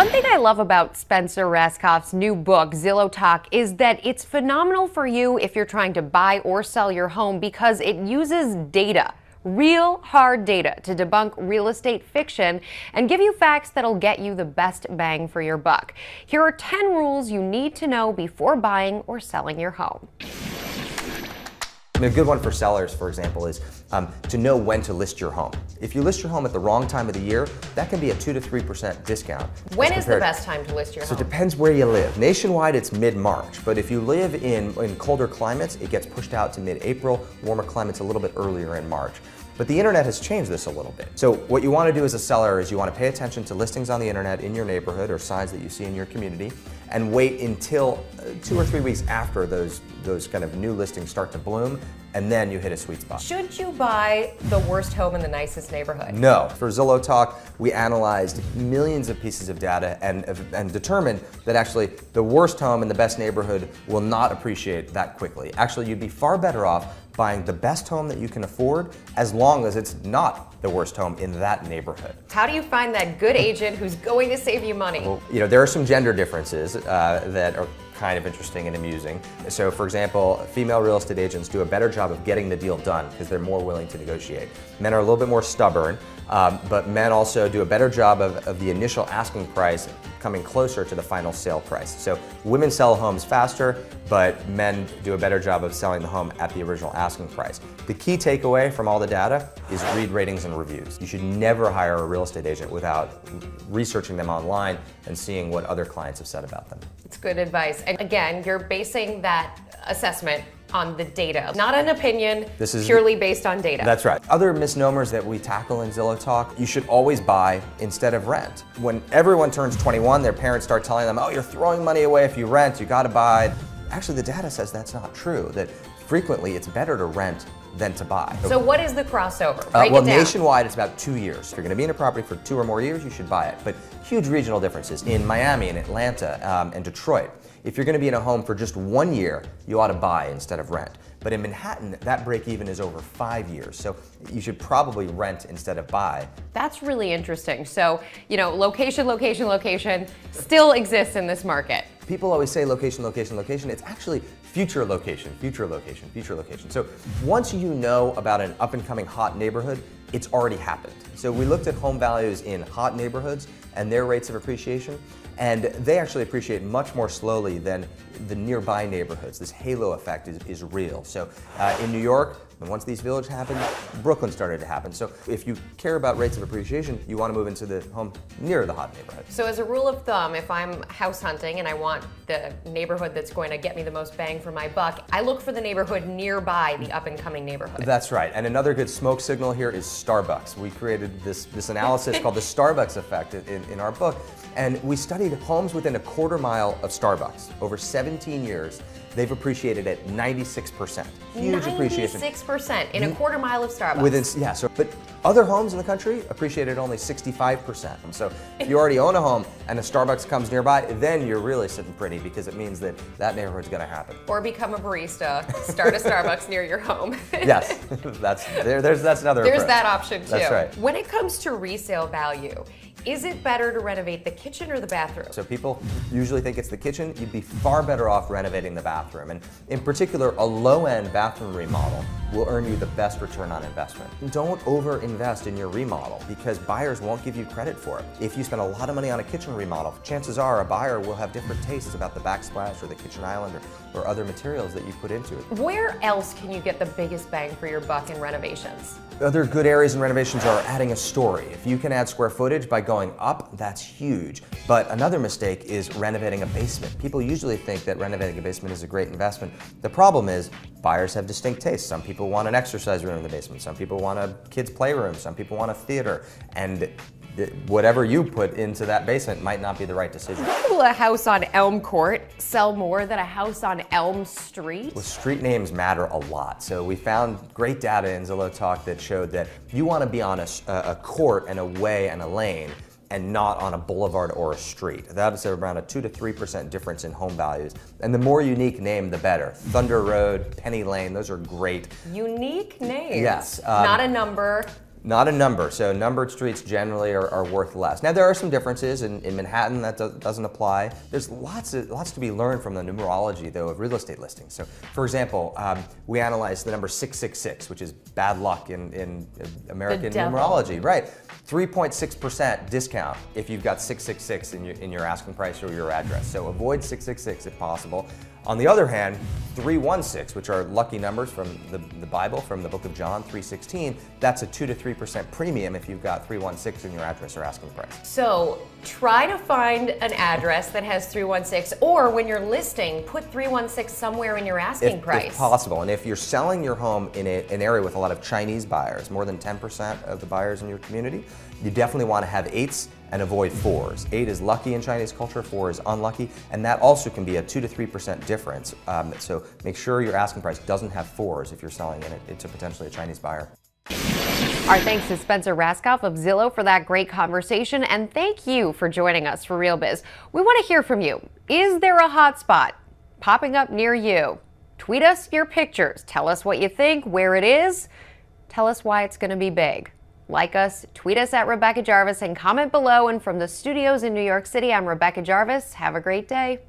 One thing I love about Spencer Rascoff's new book, Zillow Talk, is that it's phenomenal for you if you're trying to buy or sell your home because it uses data, real hard data, to debunk real estate fiction and give you facts that'll get you the best bang for your buck. Here are 10 rules you need to know before buying or selling your home. A good one for sellers, for example, is to know when to list your home. If you list your home at the wrong time of the year, that can be a 2 to 3% discount. When is the best time to list your home? So it depends where you live. Nationwide, it's mid-March, but if you live in colder climates, it gets pushed out to mid-April. Warmer climates a little bit earlier in March. But the internet has changed this a little bit. So what you want to do as a seller is you want to pay attention to listings on the internet in your neighborhood or signs that you see in your community, and wait until 2 or 3 weeks after those kind of new listings start to bloom, and then you hit a sweet spot. Should you buy the worst home in the nicest neighborhood? No. For Zillow Talk, we analyzed millions of pieces of data and determined that actually the worst home in the best neighborhood will not appreciate that quickly. Actually, you'd be far better off buying the best home that you can afford, as long as it's not the worst home in that neighborhood. How do you find that good agent who's going to save you money? Well, there are some gender differences that are kind of interesting and amusing. So for example, female real estate agents do a better job of getting the deal done because they're more willing to negotiate. Men are a little bit more stubborn, but men also do a better job of the initial asking price coming closer to the final sale price. So women sell homes faster, but men do a better job of selling the home at the original asking price. The key takeaway from all the data is read ratings and reviews. You should never hire a real estate agent without researching them online and seeing what other clients have said about them. It's good advice. And again, you're basing that assessment on the data, not an opinion, this is purely based on data. That's right. Other misnomers that we tackle in Zillow Talk: you should always buy instead of rent. When everyone turns 21, their parents start telling them, oh, you're throwing money away if you rent, you gotta buy. Actually, the data says that's not true, that frequently it's better to rent than to buy. So what is the crossover? Well, nationwide, it's about 2 years. If you're gonna be in a property for 2 or more years, you should buy it. But huge regional differences. In Miami and Atlanta and Detroit, if you're gonna be in a home for just 1 year, you ought to buy instead of rent. But in Manhattan, that break even is over 5 years. So you should probably rent instead of buy. That's really interesting. So, location, location, location still exists in this market. People always say location, location, location. It's actually future location, future location, future location. So once you know about an up and coming hot neighborhood, it's already happened. So we looked at home values in hot neighborhoods and their rates of appreciation, and they actually appreciate much more slowly than the nearby neighborhoods. This halo effect is real. So in New York, once these villages happened, Brooklyn started to happen. So if you care about rates of appreciation, you want to move into the home near the hot neighborhood. So as a rule of thumb, if I'm house hunting and I want the neighborhood that's going to get me the most bang for my buck, I look for the neighborhood nearby the up and coming neighborhood. That's right. And another good smoke signal here is Starbucks. We created this analysis called the Starbucks effect in our book. And we studied homes within a quarter mile of Starbucks. Over 17 years, they've appreciated at 96%. Huge appreciation. 96% in a quarter mile of Starbucks. But other homes in the country appreciated only 65%. And so if you already own a home and a Starbucks comes nearby, then you're really sitting pretty, because it means that neighborhood's gonna happen. Or become a barista, start a Starbucks near your home. Yes, that's another approach. There's that option too. That's right. When it comes to resale value, is it better to renovate the kitchen or the bathroom? So people usually think it's the kitchen. You'd be far better off renovating the bathroom. And in particular, a low-end bathroom remodel will earn you the best return on investment. Don't over-invest in your remodel, because buyers won't give you credit for it. If you spend a lot of money on a kitchen remodel, chances are a buyer will have different tastes about the backsplash or the kitchen island or other materials that you put into it. Where else can you get the biggest bang for your buck in renovations? Other good areas in renovations are adding a story. If you can add square footage by going up, that's huge. But another mistake is renovating a basement. People usually think that renovating a basement is a great investment. The problem is buyers have distinct tastes. Some people want an exercise room in the basement. Some people want a kid's playroom. Some people want a theater. And whatever you put into that basement might not be the right decision. Will a house on Elm Court sell more than a house on Elm Street? Well, street names matter a lot. So we found great data in Zillow Talk that showed that you want to be on a court and a way and a lane, and not on a boulevard or a street. That is around a 2 to 3% difference in home values. And the more unique name, the better. Thunder Road, Penny Lane, those are great. Unique names. Yes. Not a number. Not a number. So numbered streets generally are worth less. Now there are some differences in Manhattan that doesn't apply. There's lots to be learned from the numerology though of real estate listings. So for example, we analyzed the number 666, which is bad luck in American numerology, right? 3.6% discount if you've got 666 in your asking price or your address. So avoid 666 if possible. On the other hand, 316, which are lucky numbers from the Bible, from the book of John, 3:16, that's a 2 to 3% premium if you've got 316 in your address or asking price. So try to find an address that has 316, or when you're listing, put 316 somewhere in your asking price. If possible. And if you're selling your home in an area with a lot of Chinese buyers, more than 10% of the buyers in your community, you definitely want to have 8s and avoid 4s. 8 is lucky in Chinese culture, 4 is unlucky, and that also can be a 2 to 3% difference. So make sure your asking price doesn't have 4s if you're selling it to potentially a Chinese buyer. Our thanks to Spencer Raskoff of Zillow for that great conversation, and thank you for joining us for Real Biz. We want to hear from you. Is there a hot spot popping up near you? Tweet us your pictures. Tell us what you think, where it is. Tell us why it's going to be big. Like us, tweet us at Rebecca Jarvis, and comment below. And from the studios in New York City, I'm Rebecca Jarvis. Have a great day.